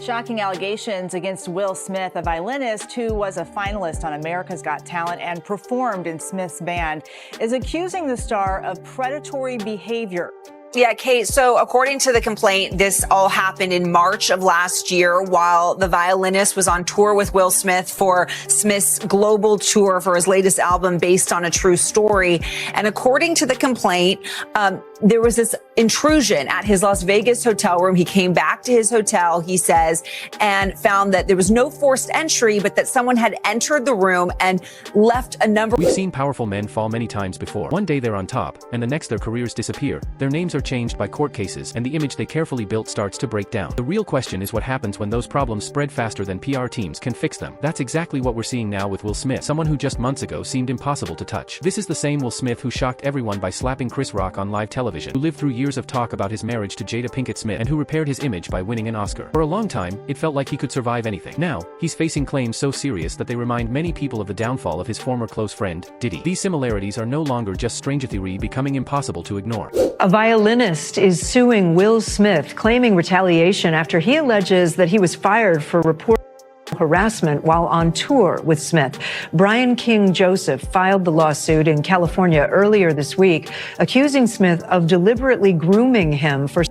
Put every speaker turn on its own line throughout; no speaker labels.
Shocking allegations against Will Smith, a violinist who was a finalist on America's Got Talent and performed in Smith's band, is accusing the star of predatory behavior.
Yeah, Kate. So according to the complaint, this all happened in March of last year while the violinist was on tour with Will Smith for Smith's global tour for his latest album based on a true story. And according to the complaint, there was this intrusion at his Las Vegas hotel room. He came back to his hotel, he says, and found that there was no forced entry, but that someone had entered the room and left a number.
We've seen powerful men fall many times before. One day they're on top, and the next their careers disappear. Their names are changed by court cases, and the image they carefully built starts to break down. The real question is what happens when those problems spread faster than PR teams can fix them. That's exactly what we're seeing now with Will Smith, someone who just months ago seemed impossible to touch. This is the same Will Smith who shocked everyone by slapping Chris Rock on live television, who lived through years of talk about his marriage to Jada Pinkett Smith, and who repaired his image by winning an Oscar. For a long time, it felt like he could survive anything. Now, he's facing claims so serious that they remind many people of the downfall of his former close friend, Diddy. These similarities are no longer just stranger theory becoming impossible to ignore.
A violinist is suing Will Smith, claiming retaliation after he alleges that he was fired for reporting harassment while on tour with Smith. Brian King Joseph filed the lawsuit in California earlier this week, accusing Smith of deliberately grooming him for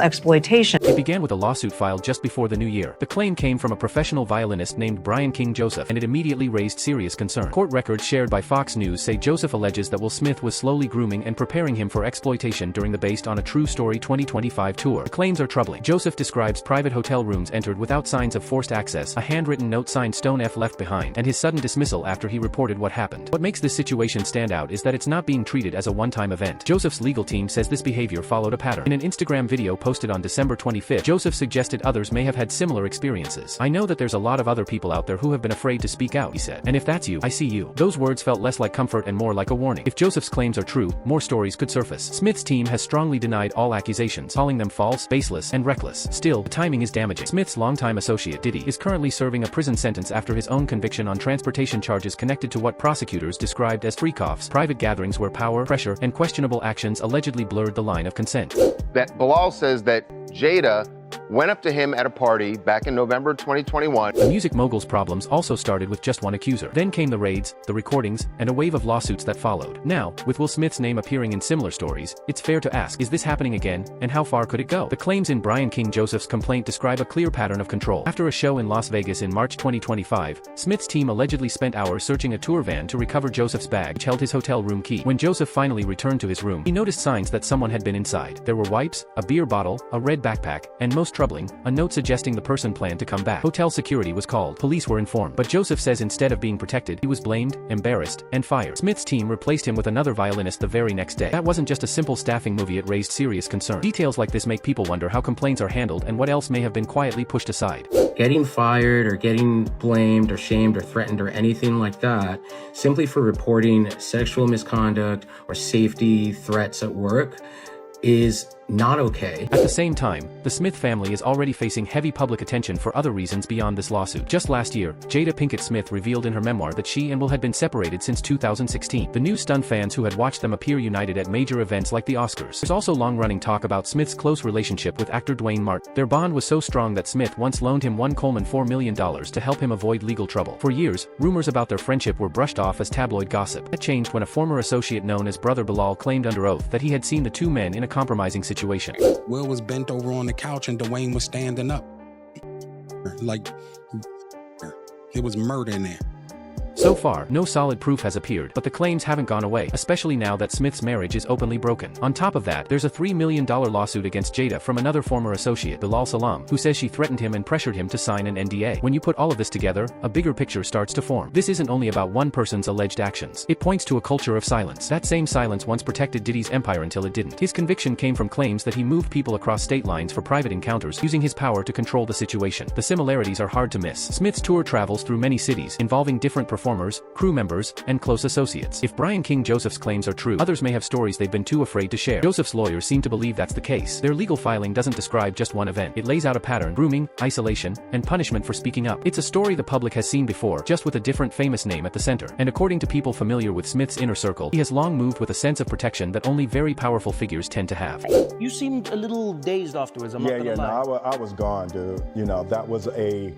exploitation.
It began with a lawsuit filed just before the new year. The claim came from a professional violinist named Brian King Joseph, and it immediately raised serious concern. Court records shared by Fox News say Joseph alleges that Will Smith was slowly grooming and preparing him for exploitation during the Based on a True Story 2025 tour. The claims are troubling. Joseph describes private hotel rooms entered without signs of forced access, a handwritten note signed Stone F left behind, and his sudden dismissal after he reported what happened. What makes this situation stand out is that it's not being treated as a one-time event. Joseph's legal team says this behavior followed a pattern. In an Instagram video posted on December 25th, Joseph suggested others may have had similar experiences. "I know that there's a lot of other people out there who have been afraid to speak out," he said. "And if that's you, I see you." Those words felt less like comfort and more like a warning. If Joseph's claims are true, more stories could surface. Smith's team has strongly denied all accusations, calling them false, baseless, and reckless. Still, the timing is damaging. Smith's longtime associate, Diddy, is currently serving a prison sentence after his own conviction on transportation charges connected to what prosecutors described as freak-offs, private gatherings where power, pressure, and questionable actions allegedly blurred the line of consent.
That Bilal says that Jada went up to him at a party back in November 2021.
The music mogul's problems also started with just one accuser. Then came the raids, the recordings, and a wave of lawsuits that followed. Now, with Will Smith's name appearing in similar stories, it's fair to ask, is this happening again, and how far could it go? The claims in Brian King Joseph's complaint describe a clear pattern of control. After a show in Las Vegas in March 2025, Smith's team allegedly spent hours searching a tour van to recover Joseph's bag, which held his hotel room key. When Joseph finally returned to his room, he noticed signs that someone had been inside. There were wipes, a beer bottle, a red backpack, and most troubling, a note suggesting the person planned to come back. Hotel security was called. Police were informed. But Joseph says instead of being protected, he was blamed, embarrassed, and fired. Smith's team replaced him with another violinist the very next day. That wasn't just a simple staffing movie, it raised serious concern. Details like this make people wonder how complaints are handled and what else may have been quietly pushed aside.
Getting fired or getting blamed or shamed or threatened or anything like that simply for reporting sexual misconduct or safety threats at work is not okay.
At the same time, the Smith family is already facing heavy public attention for other reasons beyond this lawsuit. Just last year, Jada Pinkett Smith revealed in her memoir that she and Will had been separated since 2016. The news stunned fans who had watched them appear united at major events like the Oscars. There's also long-running talk about Smith's close relationship with actor Dwayne Martin. Their bond was so strong that Smith once loaned him one Coleman $4 million to help him avoid legal trouble. For years, rumors about their friendship were brushed off as tabloid gossip. That changed when a former associate known as Brother Bilal claimed under oath that he had seen the two men in a compromising situation.
Will was bent over on the couch and Dwayne was standing up. Like, it was murder in there.
So far, no solid proof has appeared, but the claims haven't gone away, especially now that Smith's marriage is openly broken. On top of that, there's a $3 million lawsuit against Jada from another former associate, Bilal Salam, who says she threatened him and pressured him to sign an NDA. When you put all of this together, a bigger picture starts to form. This isn't only about one person's alleged actions. It points to a culture of silence. That same silence once protected Diddy's empire until it didn't. His conviction came from claims that he moved people across state lines for private encounters, using his power to control the situation. The similarities are hard to miss. Smith's tour travels through many cities, involving different performers performers, crew members, and close associates. If Brian King Joseph's claims are true, others may have stories they've been too afraid to share. Joseph's lawyers seem to believe that's the case. Their legal filing doesn't describe just one event. It lays out a pattern: grooming, isolation, and punishment for speaking up. It's a story the public has seen before, just with a different famous name at the center. And according to people familiar with Smith's inner circle, he has long moved with a sense of protection that only very powerful figures tend to have.
You seemed a little dazed afterwards. I'm not gonna lie.
No, I was gone, dude. You know, that was a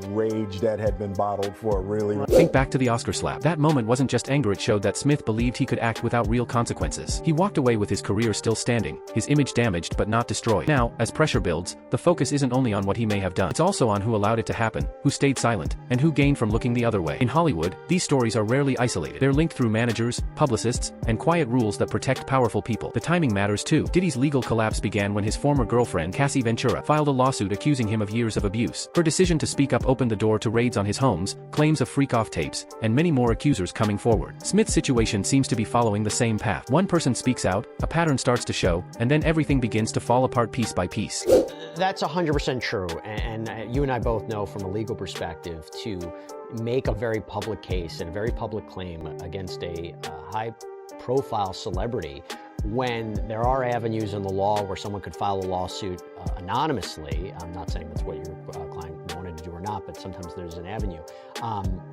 rage that had been bottled for a really...
Think back to the Oscar slap. That moment wasn't just anger, it showed that Smith believed he could act without real consequences. He walked away with his career still standing, his image damaged but not destroyed. Now, as pressure builds, the focus isn't only on what he may have done. It's also on who allowed it to happen, who stayed silent, and who gained from looking the other way. In Hollywood, these stories are rarely isolated. They're linked through managers, publicists, and quiet rules that protect powerful people. The timing matters too. Diddy's legal collapse began when his former girlfriend, Cassie Ventura, filed a lawsuit accusing him of years of abuse. Her decision to speak up opened the door to raids on his homes, claims of freak-off tapes, and many more accusers coming forward. Smith's situation seems to be following the same path. One person speaks out, a pattern starts to show, and then everything begins to fall apart piece by piece.
That's 100% true, and you and I both know from a legal perspective, to make a very public case and a very public claim against a high-profile celebrity, when there are avenues in the law where someone could file a lawsuit anonymously. I'm not saying that's what your client wanted to do or not, but sometimes there's an avenue.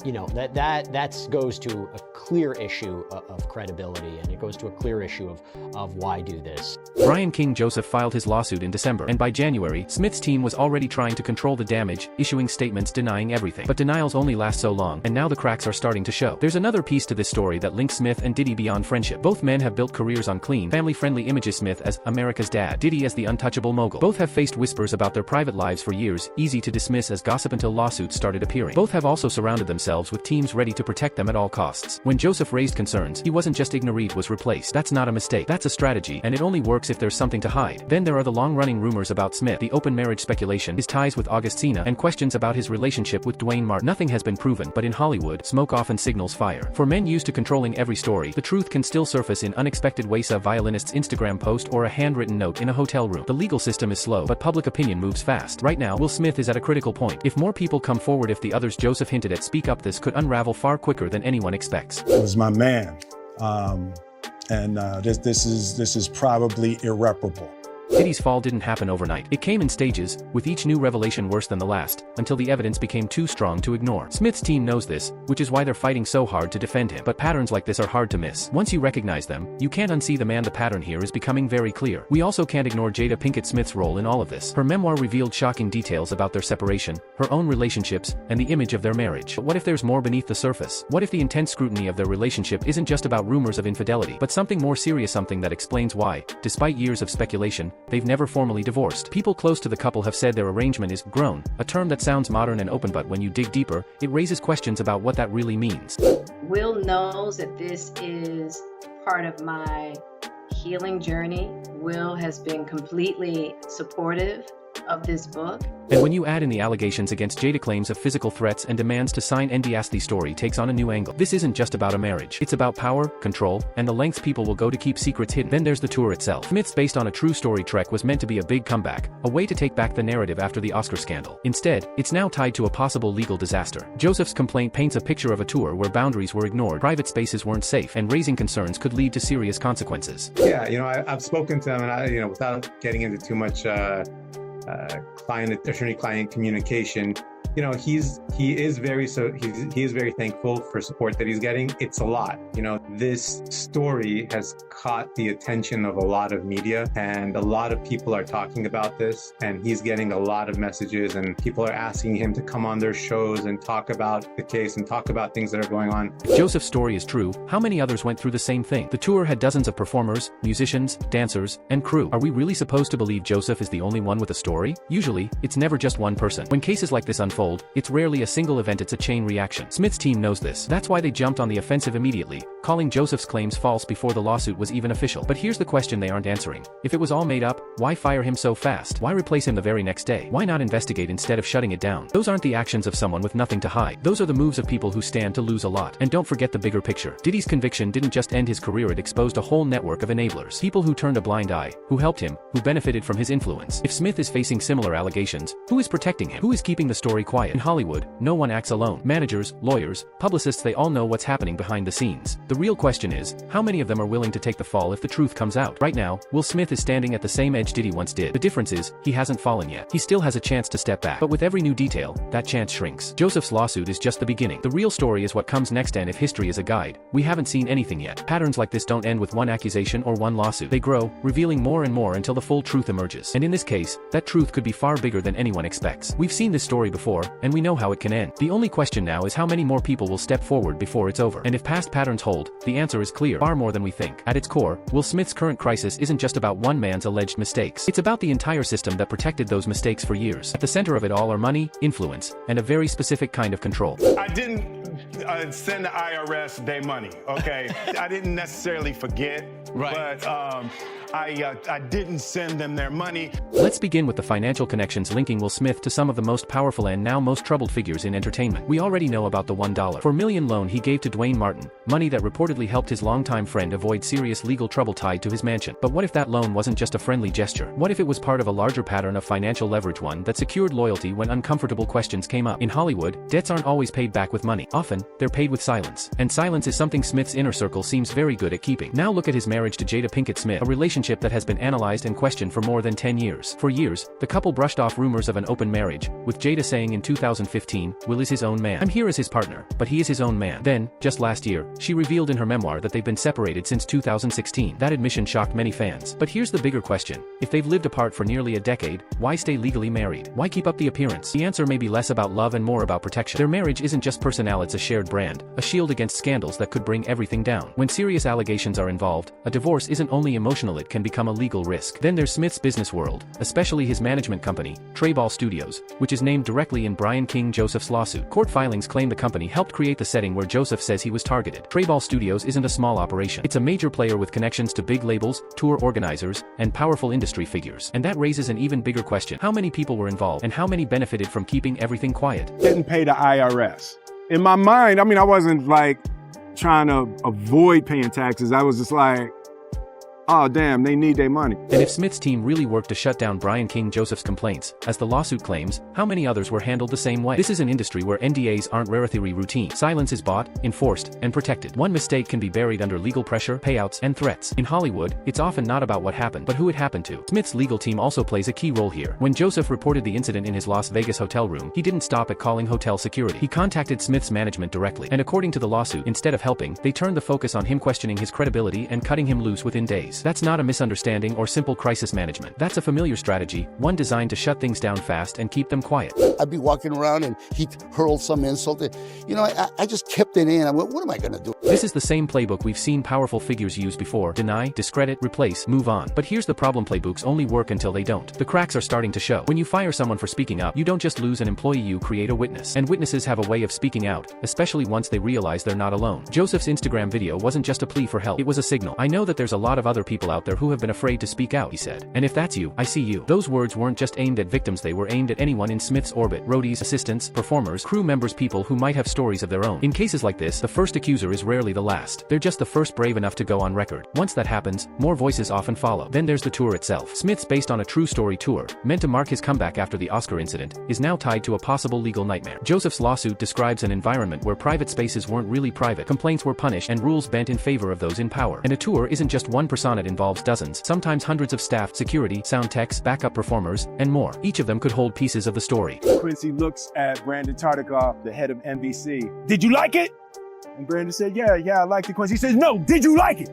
You know, that goes to a clear issue of credibility, and it goes to a clear issue of why do this.
Brian King Joseph filed his lawsuit in December, and by January, Smith's team was already trying to control the damage, issuing statements denying everything. But denials only last so long, and now the cracks are starting to show. There's another piece to this story that links Smith and Diddy beyond friendship. Both men have built careers on clean, family-friendly images. Smith as America's dad, Diddy as the untouchable mogul. Both have faced whispers about their private lives for years, easy to dismiss as gossip until lawsuits started appearing. Both have also surrounded themselves with teams ready to protect them at all costs. When Joseph raised concerns, he wasn't just ignored, was replaced. That's not a mistake. That's a strategy, and it only works if there's something to hide. Then there are the long-running rumors about Smith, the open marriage speculation, his ties with Augustina, and questions about his relationship with Dwayne Martin. Nothing has been proven, but in Hollywood, smoke often signals fire. For men used to controlling every story, the truth can still surface in unexpected ways. A violinist's Instagram post or a handwritten note in a hotel room. The legal system is slow, but public opinion moves fast. Right now, Will Smith is at a critical point. If more people come forward, if the others Joseph hinted at speak up, this could unravel far quicker than anyone expects.
It was my man, this is probably irreparable.
Diddy's fall didn't happen overnight. It came in stages, with each new revelation worse than the last, until the evidence became too strong to ignore. Smith's team knows this, which is why they're fighting so hard to defend him. But patterns like this are hard to miss. Once you recognize them, you can't unsee the man. The pattern here is becoming very clear. We also can't ignore Jada Pinkett Smith's role in all of this. Her memoir revealed shocking details about their separation, her own relationships, and the image of their marriage. But what if there's more beneath the surface? What if the intense scrutiny of their relationship isn't just about rumors of infidelity, but something more serious, something that explains why, despite years of speculation, they've never formally divorced? People close to the couple have said their arrangement is grown, a term that sounds modern and open, but when you dig deeper, it raises questions about what that really means.
Will knows that this is part of my healing journey. Will has been completely supportive of this book.
And when you add in the allegations against Jada, claims of physical threats and demands to sign NDAs, the story takes on a new angle. This isn't just about a marriage. It's about power, control, and the lengths people will go to keep secrets hidden. Then there's the tour itself. Smith's based on a true story trek was meant to be a big comeback, a way to take back the narrative after the Oscar scandal. Instead, it's now tied to a possible legal disaster. Joseph's complaint paints a picture of a tour where boundaries were ignored, private spaces weren't safe, and raising concerns could lead to serious consequences.
Yeah, I've spoken to him, and without getting into too much attorney-client communication, he is very thankful for support that he's getting. It's a lot. This story has caught the attention of a lot of media, and a lot of people are talking about this, and he's getting a lot of messages, and people are asking him to come on their shows and talk about the case and talk about things that are going on.
If Joseph's story is true, how many others went through the same thing? The tour had dozens of performers, musicians, dancers, and crew. Are we really supposed to believe Joseph is the only one with a story? Usually, it's never just one person. When cases like this unfold, it's rarely a single event, it's a chain reaction. Smith's team knows this. That's why they jumped on the offensive immediately, calling Joseph's claims false before the lawsuit was even official. But here's the question they aren't answering. If it was all made up, why fire him so fast? Why replace him the very next day? Why not investigate instead of shutting it down? Those aren't the actions of someone with nothing to hide. Those are the moves of people who stand to lose a lot. And don't forget the bigger picture. Diddy's conviction didn't just end his career, it exposed a whole network of enablers. People who turned a blind eye, who helped him, who benefited from his influence. If Smith is facing similar allegations, who is protecting him? Who is keeping the story quiet? In Hollywood, no one acts alone. Managers, lawyers, publicists, they all know what's happening behind the scenes. The real question is, how many of them are willing to take the fall if the truth comes out? Right now, Will Smith is standing at the same edge Diddy once did. The difference is, he hasn't fallen yet. He still has a chance to step back. But with every new detail, that chance shrinks. Joseph's lawsuit is just the beginning. The real story is what comes next, and if history is a guide, we haven't seen anything yet. Patterns like this don't end with one accusation or one lawsuit. They grow, revealing more and more until the full truth emerges. And in this case, that truth could be far bigger than anyone expects. We've seen this story before, and we know how it can end. The only question now is how many more people will step forward before it's over. And if past patterns hold, the answer is clear, far more than we think. At its core, Will Smith's current crisis isn't just about one man's alleged mistakes. It's about the entire system that protected those mistakes for years. At the center of it all are money, influence, and a very specific kind of control.
I didn't send the IRS their money, okay? I didn't necessarily forget, but I didn't send them their money.
Let's begin with the financial connections linking Will Smith to some of the most powerful and now most troubled figures in entertainment. We already know about the $1 million loan he gave to Dwayne Martin, money that reportedly helped his longtime friend avoid serious legal trouble tied to his mansion. But what if that loan wasn't just a friendly gesture? What if it was part of a larger pattern of financial leverage, one that secured loyalty when uncomfortable questions came up? In Hollywood, debts aren't always paid back with money. Often, they're paid with silence. And silence is something Smith's inner circle seems very good at keeping. Now look at his marriage to Jada Pinkett Smith, a relationship that has been analyzed and questioned for more than 10 years. For years, the couple brushed off rumors of an open marriage, with Jada saying in 2015, Will is his own man. I'm here as his partner, but he is his own man. Then, just last year, she revealed in her memoir that they've been separated since 2016. That admission shocked many fans. But here's the bigger question. If they've lived apart for nearly a decade, why stay legally married? Why keep up the appearance? The answer may be less about love and more about protection. Their marriage isn't just personnel, it's a shared brand, a shield against scandals that could bring everything down. When serious allegations are involved, a divorce isn't only emotional, it can become a legal risk. Then there's Smith's business world, especially his management company, Treyball Studios, which is named directly in Brian King Joseph's lawsuit. Court filings claim the company helped create the setting where Joseph says he was targeted. Treyball Studios isn't a small operation. It's a major player with connections to big labels, tour organizers, and powerful industry figures. And that raises an even bigger question. How many people were involved, and how many benefited from keeping everything quiet?
Didn't pay the IRS. In my mind, I wasn't like trying to avoid paying taxes. I was just like, oh damn, they need their money.
And if Smith's team really worked to shut down Brian King Joseph's complaints, as the lawsuit claims, how many others were handled the same way? This is an industry where NDAs aren't rarethery routine. Silence is bought, enforced, and protected. One mistake can be buried under legal pressure, payouts, and threats. In Hollywood, it's often not about what happened, but who it happened to. Smith's legal team also plays a key role here. When Joseph reported the incident in his Las Vegas hotel room, he didn't stop at calling hotel security. He contacted Smith's management directly. And according to the lawsuit, instead of helping, they turned the focus on him, questioning his credibility and cutting him loose within days. That's not a misunderstanding or simple crisis management. That's a familiar strategy, one designed to shut things down fast and keep them quiet.
I'd be walking around and he'd hurl some insult. I just kept it in. I went, what am I going to do?
This is the same playbook we've seen powerful figures use before: deny, discredit, replace, move on. But here's the problem: playbooks only work until they don't. The cracks are starting to show. When you fire someone for speaking up, you don't just lose an employee, you create a witness. And witnesses have a way of speaking out, especially once they realize they're not alone. Joseph's Instagram video wasn't just a plea for help, it was a signal. I know that there's a lot of other people out there who have been afraid to speak out, he said. And if that's you, I see you. Those words weren't just aimed at victims, they were aimed at anyone in Smith's orbit: roadies, assistants, performers, crew members, people who might have stories of their own. In cases like this, the first accuser is rarely the last. They're just the first brave enough to go on record. Once that happens, more voices often follow. Then there's the tour itself. Smith's based on a true story tour, meant to mark his comeback after the Oscar incident, is now tied to a possible legal nightmare. Joseph's lawsuit describes an environment where private spaces weren't really private, complaints were punished, and rules bent in favor of those in power. And a tour isn't just one persona, it involves dozens, sometimes hundreds of staff, security, sound techs, backup performers, and more. Each of them could hold pieces of the story.
Quincy looks at Brandon Tartikoff, the head of NBC. Did you like it? And Brandon said, yeah, I liked it. Quincy says, no, did you like it?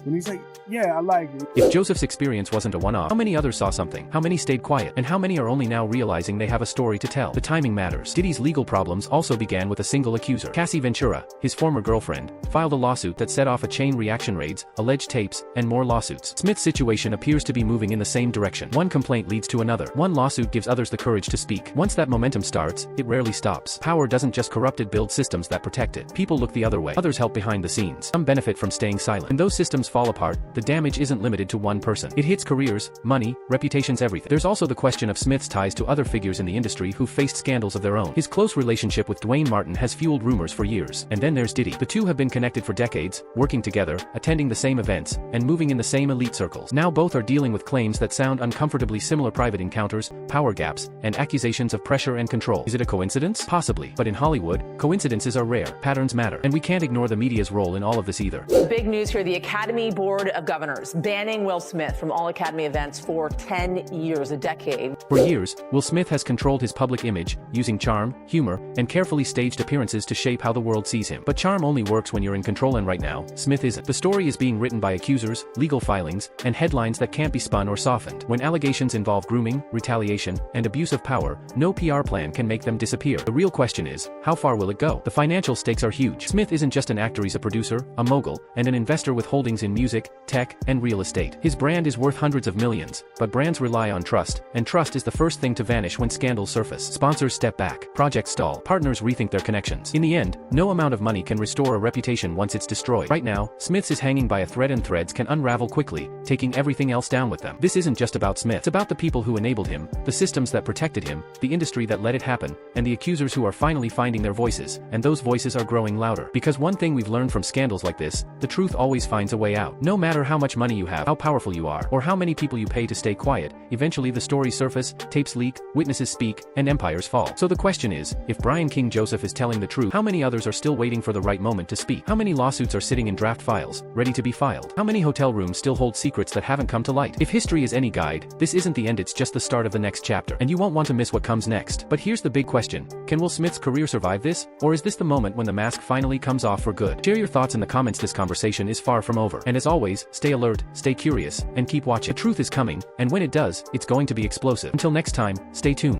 And he's like, yeah, I like it.
If Joseph's experience wasn't a one-off, how many others saw something? How many stayed quiet? And how many are only now realizing they have a story to tell? The timing matters. Diddy's legal problems also began with a single accuser. Cassie Ventura, his former girlfriend, filed a lawsuit that set off a chain reaction: raids, alleged tapes, and more lawsuits. Smith's situation appears to be moving in the same direction. One complaint leads to another. One lawsuit gives others the courage to speak. Once that momentum starts, it rarely stops. Power doesn't just corrupt it, build systems that protect it. People look the other way. Others help behind the scenes. Some benefit from staying silent. When those systems fall apart, the damage isn't limited to one person. It hits careers, money, reputations, everything. There's also the question of Smith's ties to other figures in the industry who faced scandals of their own. His close relationship with Dwayne Martin has fueled rumors for years. And then there's Diddy. The two have been connected for decades, working together, attending the same events, and moving in the same elite circles. Now both are dealing with claims that sound uncomfortably similar: private encounters, power gaps, and accusations of pressure and control. Is it a coincidence? Possibly. But in Hollywood, coincidences are rare. Patterns matter. And we can't ignore the media's role in all of this either.
Big news here. The Academy Board of Governors banning Will Smith from all Academy events for 10 years, a decade.
For years, Will Smith has controlled his public image, using charm, humor, and carefully staged appearances to shape how the world sees him. But charm only works when you're in control, and right now, Smith isn't. The story is being written by accusers, legal filings, and headlines that can't be spun or softened. When allegations involve grooming, retaliation, and abuse of power, no PR plan can make them disappear. The real question is, how far will it go? The financial stakes are huge. Smith isn't just an actor, he's a producer, a mogul, and an investor with holdings in music, tech, and real estate. His brand is worth hundreds of millions, but brands rely on trust, and trust is the first thing to vanish when scandals surface. Sponsors step back, projects stall, partners rethink their connections. In the end, no amount of money can restore a reputation once it's destroyed. Right now, Smith's is hanging by a thread, and threads can unravel quickly, taking everything else down with them. This isn't just about Smith. It's about the people who enabled him, the systems that protected him, the industry that let it happen, and the accusers who are finally finding their voices, and those voices are growing louder. Because one thing we've learned from scandals like this, the truth always finds a way out. No matter how much money you have, how powerful you are, or how many people you pay to stay quiet, eventually the stories surface, tapes leak, witnesses speak, and empires fall. So the question is, if Brian King Joseph is telling the truth, how many others are still waiting for the right moment to speak? How many lawsuits are sitting in draft files, ready to be filed? How many hotel rooms still hold secrets that haven't come to light? If history is any guide, this isn't the end, it's just the start of the next chapter, and you won't want to miss what comes next. But here's the big question: can Will Smith's career survive this? Or is this the moment when the mask finally comes off for good? Share your thoughts in the comments. This conversation is far from over. And as always, stay alert, stay curious, and keep watching. The truth is coming, and when it does, it's going to be explosive. Until next time, stay tuned.